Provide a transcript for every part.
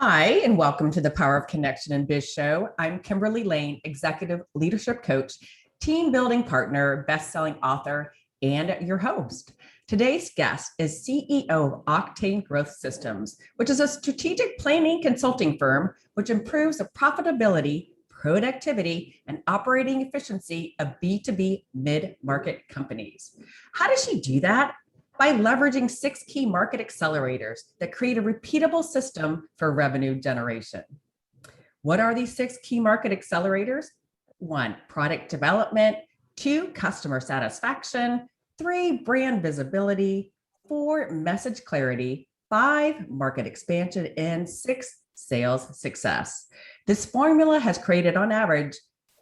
Hi, and welcome to the Power of Connection and Biz Show. I'm Kimberly Layne, Executive Leadership Coach, Team Building Partner, Best-Selling Author, and your host. Today's guest is CEO of Octain Growth Systems, which is a strategic planning consulting firm which improves the profitability, productivity, and operating efficiency of B2B mid-market companies. How does she do that? By leveraging 6 key market accelerators that create a repeatable system for revenue generation. What are these 6 key market accelerators? 1, product development. 2, customer satisfaction. 3, brand visibility. 4, message clarity. 5, market expansion. And 6, sales success. This formula has created, on average,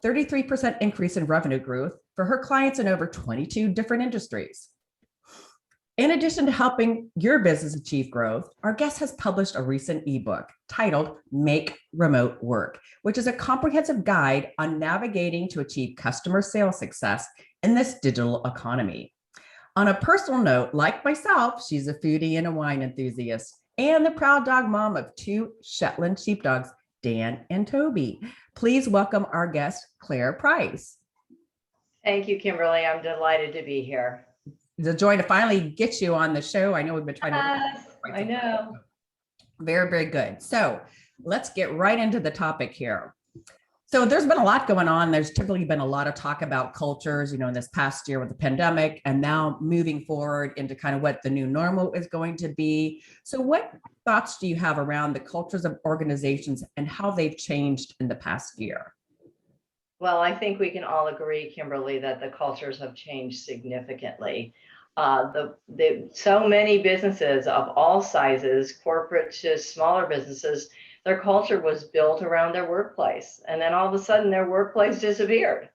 33% increase in revenue growth for her clients in over 22 different industries. In addition to helping your business achieve growth, our guest has published a recent ebook titled Make Remote Work, which is a comprehensive guide on navigating to achieve customer sales success in this digital economy. On a personal note, like myself, she's a foodie and a wine enthusiast and the proud dog mom of 2 Shetland sheepdogs, Dan and Toby. Please welcome our guest, Clare Price. Thank you, Kimberly. I'm delighted to be here. It's a joy to finally get you on the show. I know we've been trying to. Yes, I know. Very, very good. So let's get right into the topic here. So there's been a lot going on. There's typically been a lot of talk about cultures, in this past year with the pandemic, and now moving forward into kind of what the new normal is going to be. So what thoughts do you have around the cultures of organizations and how they've changed in the past year? Well, I think we can all agree, Kimberly, that the cultures have changed significantly. So many businesses of all sizes, corporate to smaller businesses, their culture was built around their workplace. And then all of a sudden their workplace disappeared.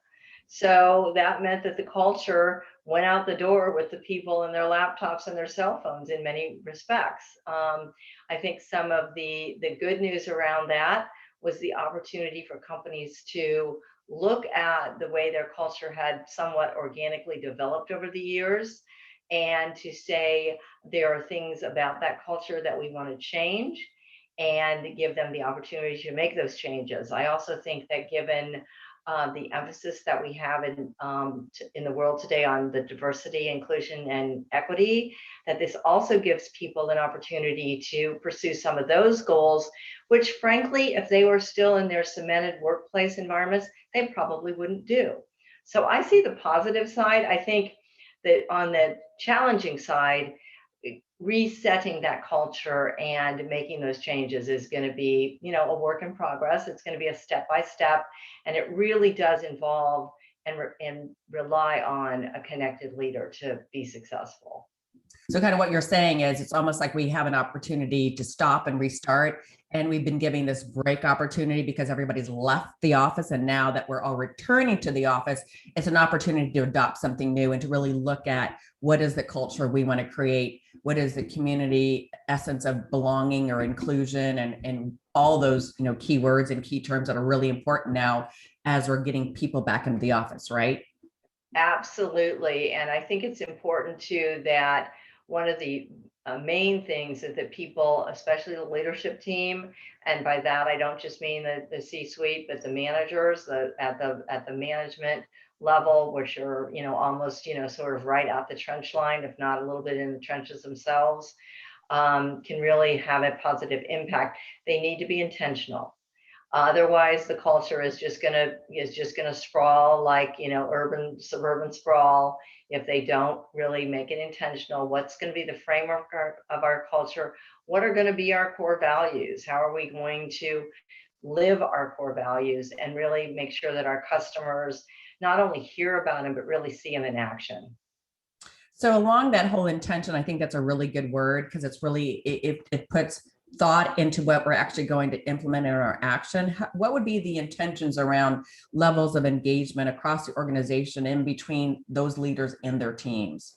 So that meant that the culture went out the door with the people and their laptops and their cell phones in many respects. I think some of the good news around that was the opportunity for companies to look at the way their culture had somewhat organically developed over the years and to say there are things about that culture that we want to change and give them the opportunity to make those changes. I also think that given the emphasis that we have in the world today on the diversity, inclusion, and equity, that this also gives people an opportunity to pursue some of those goals, which frankly, if they were still in their cemented workplace environments, they probably wouldn't do. So I see the positive side. I think that on the challenging side, resetting that culture and making those changes is going to be, a work in progress. It's going to be a step-by-step, and it really does involve and rely on a connected leader to be successful. So kind of what you're saying is it's almost like we have an opportunity to stop and restart. And we've been giving this break opportunity because everybody's left the office. And now that we're all returning to the office, it's an opportunity to adopt something new and to really look at what is the culture we want to create? What is the community essence of belonging or inclusion and all those, key words and key terms that are really important now as we're getting people back into the office, right? Absolutely. And I think it's important too that one of the main things is that people, especially the leadership team, and by that I don't just mean the C-suite, but the managers at the management level, which are almost sort of right at the trench line, if not a little bit in the trenches themselves, can really have a positive impact. They need to be intentional. Otherwise, the culture is just gonna sprawl like urban suburban sprawl if they don't really make it intentional. What's going to be the framework of our culture? What are going to be our core values? How are we going to live our core values and really make sure that our customers not only hear about them but really see them in action? So along that whole intention, I think that's a really good word because it's really it puts thought into what we're actually going to implement in our action. What would be the intentions around levels of engagement across the organization in between those leaders and their teams?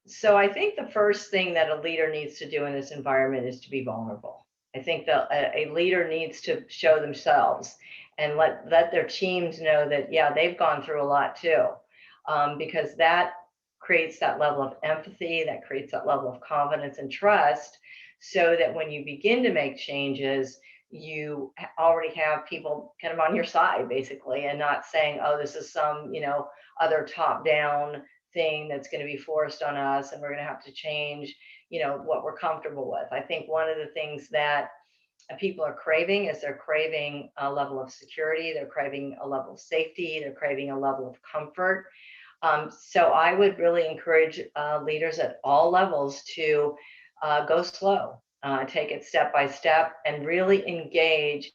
So I think the first thing that a leader needs to do in this environment is to be vulnerable. I think that a leader needs to show themselves and let their teams know that, yeah, they've gone through a lot too, because that creates that level of empathy, that creates that level of confidence and trust, so that when you begin to make changes, you already have people kind of on your side, basically, and not saying, oh, this is some, other top down thing that's going to be forced on us and we're going to have to change, what we're comfortable with. I think one of the things that people are craving is they're craving a level of security, they're craving a level of safety, they're craving a level of comfort. So I would really encourage leaders at all levels to go slow, take it step by step, and really engage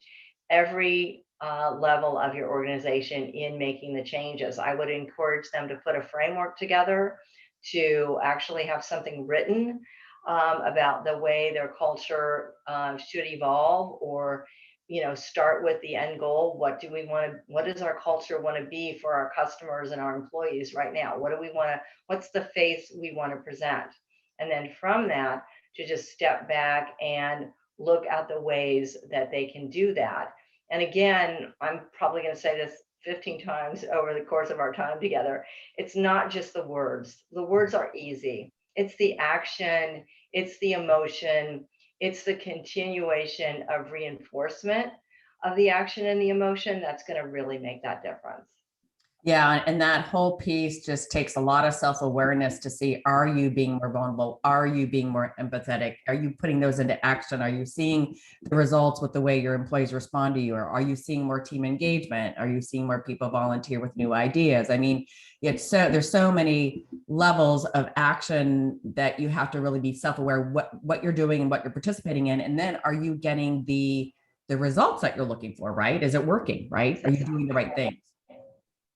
every level of your organization in making the changes. I would encourage them to put a framework together, to actually have something written about the way their culture should evolve, or start with the end goal. What does our culture want to be for our customers and our employees right now? What's the face we want to present? And then from that, to just step back and look at the ways that they can do that. And again, I'm probably going to say this 15 times over the course of our time together. It's not just the words. The words are easy. It's the action, it's the emotion, it's the continuation of reinforcement of the action and the emotion that's going to really make that difference. Yeah, and that whole piece just takes a lot of self-awareness to see, are you being more vulnerable? Are you being more empathetic? Are you putting those into action? Are you seeing the results with the way your employees respond to you? Or are you seeing more team engagement? Are you seeing more people volunteer with new ideas? I mean, there's so many levels of action that you have to really be self-aware what you're doing and what you're participating in. And then are you getting the results that you're looking for, right? Is it working, right? Are you doing the right things?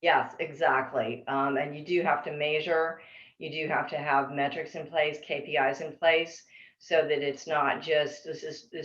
Yes, exactly. And you do have to measure, you do have to have metrics in place, KPIs in place, so that it's not just this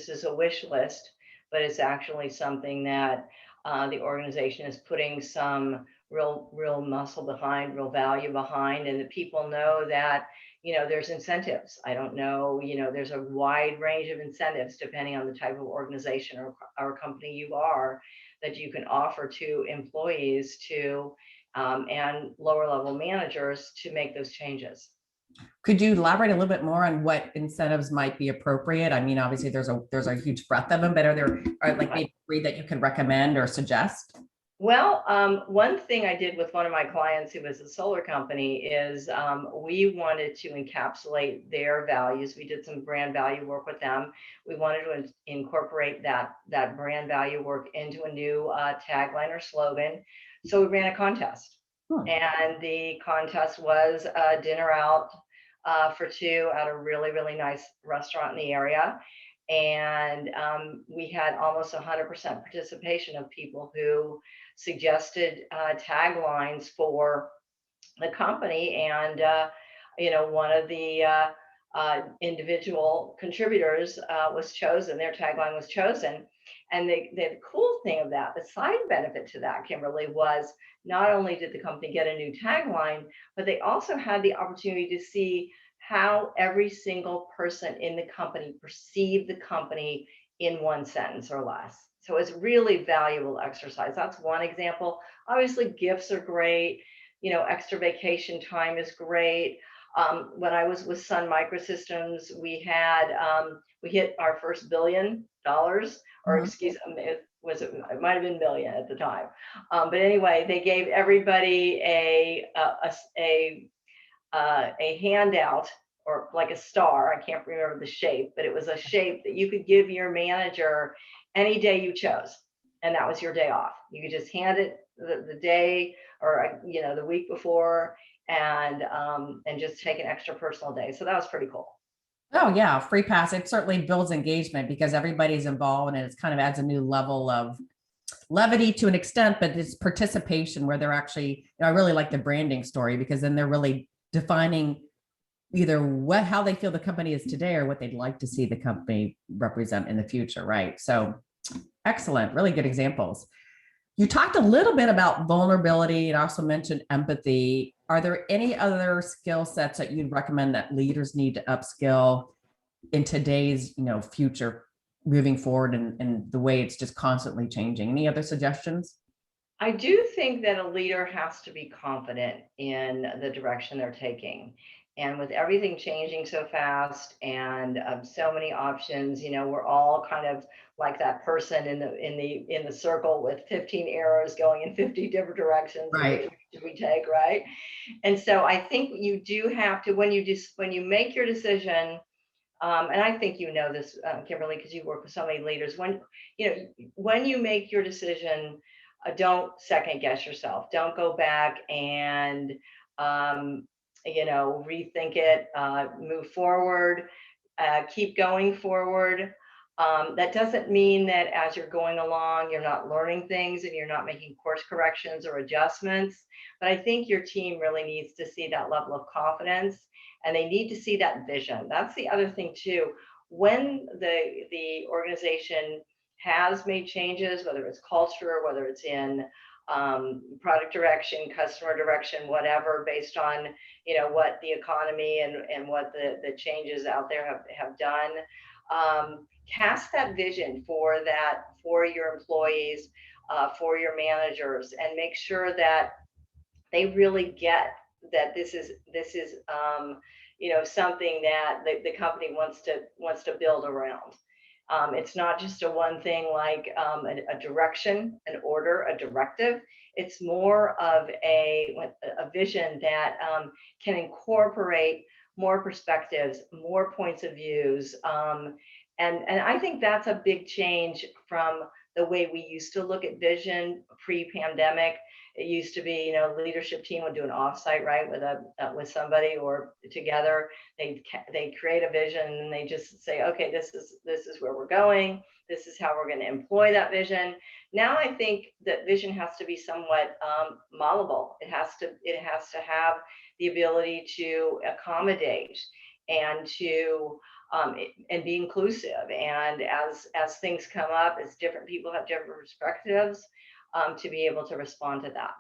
is a wish list, but it's actually something that the organization is putting some real muscle behind, real value behind, and the people know that there's incentives. I don't know, there's a wide range of incentives depending on the type of organization or company you are, that you can offer to employees to and lower level managers to make those changes. Could you elaborate a little bit more on what incentives might be appropriate? I mean, obviously there's a huge breadth of them, but are like maybe 3 that you could recommend or suggest? Well, one thing I did with one of my clients who was a solar company is we wanted to encapsulate their values. We did some brand value work with them. We wanted to incorporate that brand value work into a new tagline or slogan. So we ran a contest. And the contest was a dinner out for 2 at a really, really nice restaurant in the area. And we had almost 100% participation of people who suggested taglines for the company. And, one of the individual contributors was chosen, their tagline was chosen. And the cool thing of that, the side benefit to that, Kimberly, was not only did the company get a new tagline, but they also had the opportunity to see how every single person in the company perceived the company in 1 sentence or less. So it's really valuable exercise. That's one example. Obviously, gifts are great. Extra vacation time is great. When I was with Sun Microsystems, we hit our first $1 billion, or excuse me, it might have been million at the time. But anyway, they gave everybody a handout, or like a star. I can't remember the shape, but it was a shape that you could give your manager any day you chose, and that was your day off. You could just hand it the day, or the week before, and just take an extra personal day. So that was pretty cool. Oh yeah, free pass. It certainly builds engagement because everybody's involved, and it kind of adds a new level of levity to an extent, but it's participation where they're actually, I really like the branding story, because then they're really defining either how they feel the company is today or what they'd like to see the company represent in the future, right? So excellent, really good examples. You talked a little bit about vulnerability and also mentioned empathy. Are there any other skill sets that you'd recommend that leaders need to upskill in today's, future, moving forward, and the way it's just constantly changing? Any other suggestions? I do think that a leader has to be confident in the direction they're taking. And with everything changing so fast and so many options, we're all kind of like that person in the circle with 15 arrows going in 50 different directions. Right. Which do we take, right? And so I think you do have to, when you make your decision, and I think this, Kimberly, because you work with so many leaders. When you make your decision, don't second guess yourself. Don't go back and rethink it. Move forward. Keep going forward. That doesn't mean that as you're going along, you're not learning things and you're not making course corrections or adjustments. But I think your team really needs to see that level of confidence, and they need to see that vision. That's the other thing too. When the organization has made changes, whether it's culture, whether it's in product direction, customer direction, whatever, based on what the economy and what the changes out there have done. Cast that vision for your employees, for your managers, and make sure that they really get that this is something that the company wants to build around. It's not just a one thing like a direction, an order, a directive. It's more of a vision that can incorporate more perspectives, more points of views. And I think that's a big change from the way we used to look at vision pre-pandemic. It used to be, leadership team would do an offsite, right, with somebody or together. They create a vision and they just say, okay, this is where we're going. This is how we're going to employ that vision. Now I think that vision has to be somewhat malleable. It has to have the ability to accommodate and to and be inclusive. And as things come up, as different people have different perspectives, to be able to respond to that.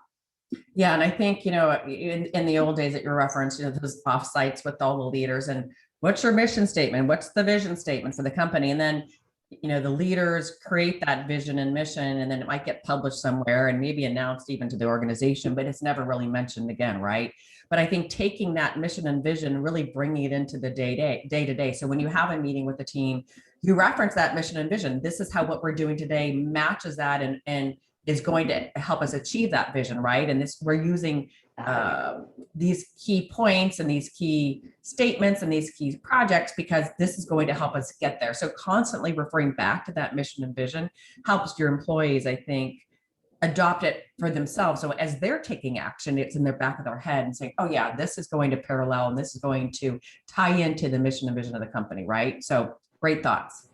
Yeah, and I think, in the old days that you referenced, those offsites with all the leaders, and what's your mission statement? What's the vision statement for the company? And then, the leaders create that vision and mission, and then it might get published somewhere and maybe announced even to the organization, but it's never really mentioned again, right? But I think taking that mission and vision, really bringing it into the day to day. So when you have a meeting with the team, you reference that mission and vision. This is how what we're doing today matches that and is going to help us achieve that vision, right? And we're using these key points and these key statements and these key projects because this is going to help us get there. So constantly referring back to that mission and vision helps your employees, I think, adopt it for themselves. So as they're taking action, it's in their back of their head and saying, oh yeah, this is going to parallel and this is going to tie into the mission and vision of the company, right? So great thoughts.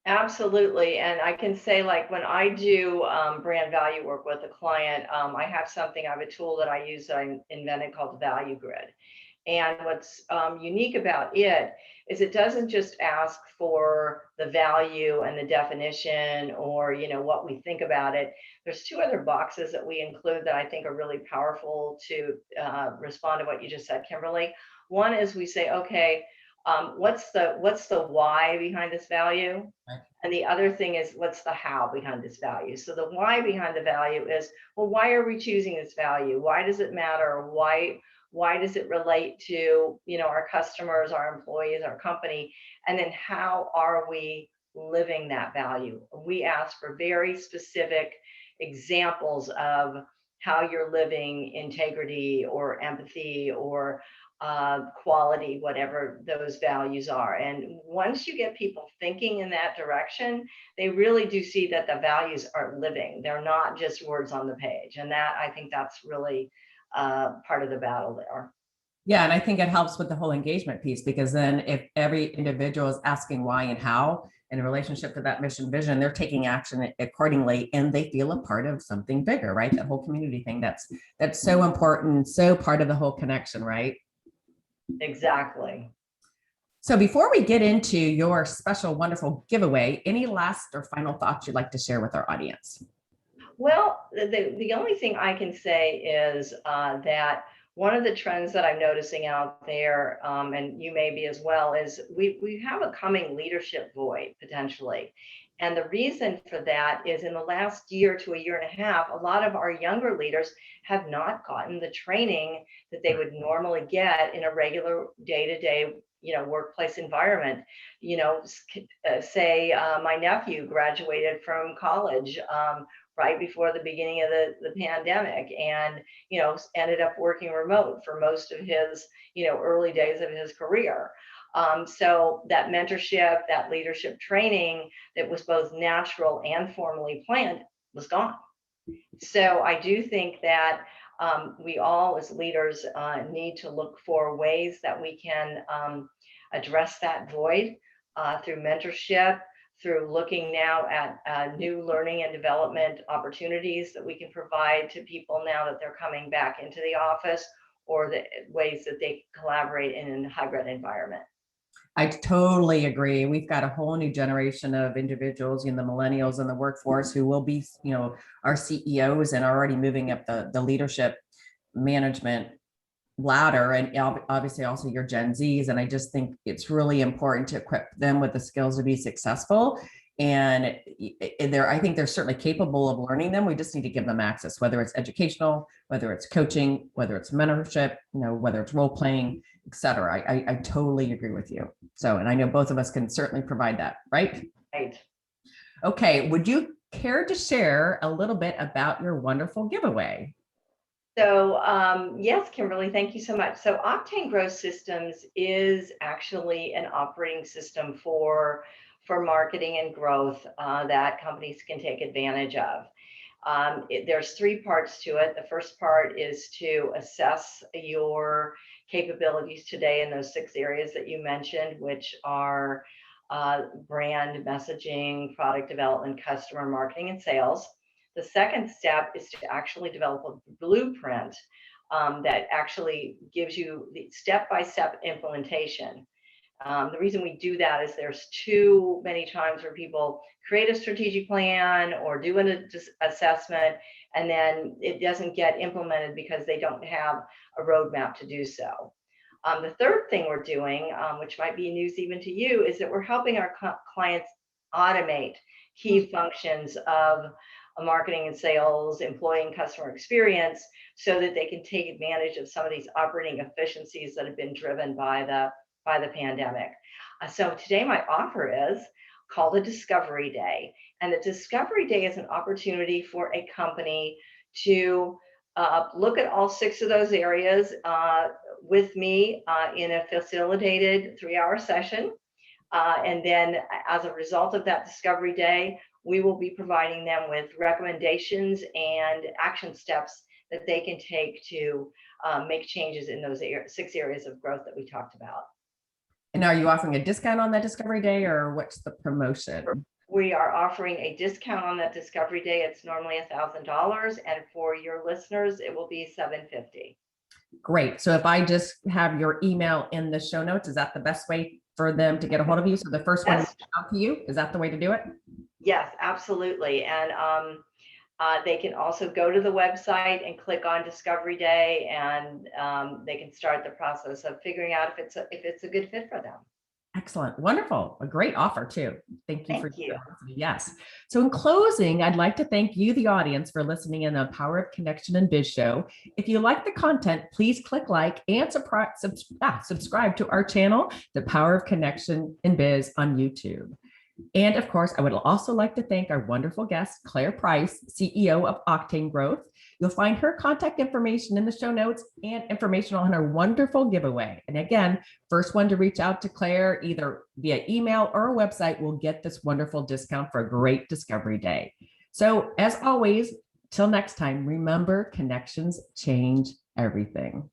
Absolutely. And I can say, like, when I do brand value work with a client, I have a tool that I use that I invented called the Value Grid. And what's unique about it is it doesn't just ask for the value and the definition or, what we think about it. There's two other boxes that we include that I think are really powerful to respond to what you just said, Kimberly. One is we say, okay, what's the why behind this value? And the other thing is, what's the how behind this value? So the why behind the value is, well, why are we choosing this value? Why does it matter? Why does it relate to, our customers, our employees, our company? And then how are we living that value? We ask for very specific examples of how you're living integrity or empathy or quality, whatever those values are. And once you get people thinking in that direction, they really do see that the values are living. They're not just words on the page. And I think that's really part of the battle there. Yeah, and I think it helps with the whole engagement piece, because then if every individual is asking why and how in relationship to that mission vision, they're taking action accordingly and they feel a part of something bigger, right? That whole community thing that's so important, so part of the whole connection, right? Exactly. So before we get into your special, wonderful giveaway, any last or final thoughts you'd like to share with our audience? Well, the only thing I can say is that one of the trends that I'm noticing out there, and you may be as well, is we have a coming leadership void potentially. And the reason for that is in the last year to a year and a half, a lot of our younger leaders have not gotten the training that they would normally get in a regular day-to-day, workplace environment. Say my nephew graduated from college right before the beginning of the pandemic, and ended up working remote for most of his early days of his career. So that mentorship, that leadership training that was both natural and formally planned was gone. So I do think that we all as leaders need to look for ways that we can address that void through mentorship, through looking now at new learning and development opportunities that we can provide to people now that they're coming back into the office, or the ways that they collaborate in a hybrid environment. I totally agree. We've got a whole new generation of individuals in the millennials in the workforce who will be, our CEOs and are already moving up the leadership management ladder, and obviously also your Gen Zs. And I just think it's really important to equip them with the skills to be successful. And I think they're certainly capable of learning them. We just need to give them access, whether it's educational, whether it's coaching, whether it's mentorship, whether it's role playing, et cetera. I totally agree with you. So, and I know both of us can certainly provide that, right? Right. Okay. Would you care to share a little bit about your wonderful giveaway? So yes, Kimberly, thank you so much. So Octain Growth Systems is actually an operating system for marketing and growth that companies can take advantage of. There's three parts to it. The first part is to assess your capabilities today in those 6 areas that you mentioned, which are brand messaging, product development, customer marketing, and sales. The second step is to actually develop a blueprint that actually gives you the step-by-step implementation. The reason we do that is there's too many times where people create a strategic plan or do an assessment, and then it doesn't get implemented because they don't have a roadmap to do so. The third thing we're doing, which might be news even to you, is that we're helping our clients automate key functions of marketing and sales, employee and customer experience, so that they can take advantage of some of these operating efficiencies that have been driven by the pandemic. So today my offer is called a Discovery Day. And the Discovery Day is an opportunity for a company to look at all 6 of those areas with me in a facilitated 3-hour session. And then as a result of that Discovery Day, we will be providing them with recommendations and action steps that they can take to make changes in those 6 areas of growth that we talked about. And are you offering a discount on that Discovery Day, or what's the promotion? We are offering a discount on that Discovery Day. It's normally $1,000, and for your listeners, it will be $750. Great. So if I just have your email in the show notes, is that the best way for them to get a hold of you? So the first one is out to you. Is that the way to do it? Yes, absolutely. And they can also go to the website and click on Discovery Day, and they can start the process of figuring out if it's a good fit for them. Excellent. Wonderful. A great offer too. Thank you. Yes. So in closing, I'd like to thank you, the audience, for listening in on Power of Connection and Biz Show. If you like the content, please click like and subscribe to our channel, The Power of Connection and Biz, on YouTube. And of course, I would also like to thank our wonderful guest, Clare Price, CEO of Octain Growth. You'll find her contact information in the show notes and information on her wonderful giveaway. And again, first one to reach out to Clare, either via email or a website, will get this wonderful discount for a great Discovery Day. So as always, till next time, remember, connections change everything.